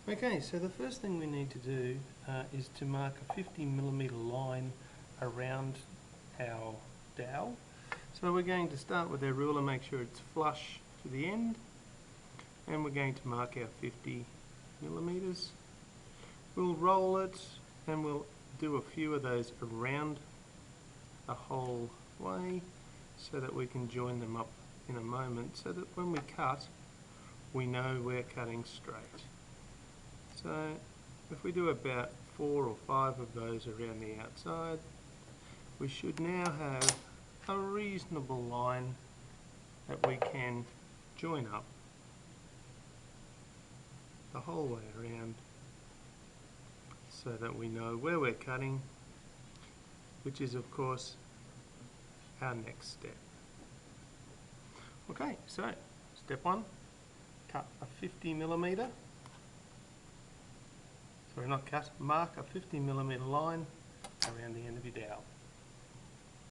Okay, so the first thing we need to do is to mark a 50mm line around our dowel. So we're going to start with our ruler, make sure it's flush to the end, and we're going to mark our 50mm. We'll roll it and we'll do a few of those around the whole way so that we can join them up in a moment, so that when we cut we know we're cutting straight. So if we do about 4 or 5 of those around the outside, we should now have a reasonable line that we can join up the whole way around, so that we know where we're cutting, which is of course our next step. Okay, so step 1, cut a 50mm. Sorry, not cut, mark a 50mm line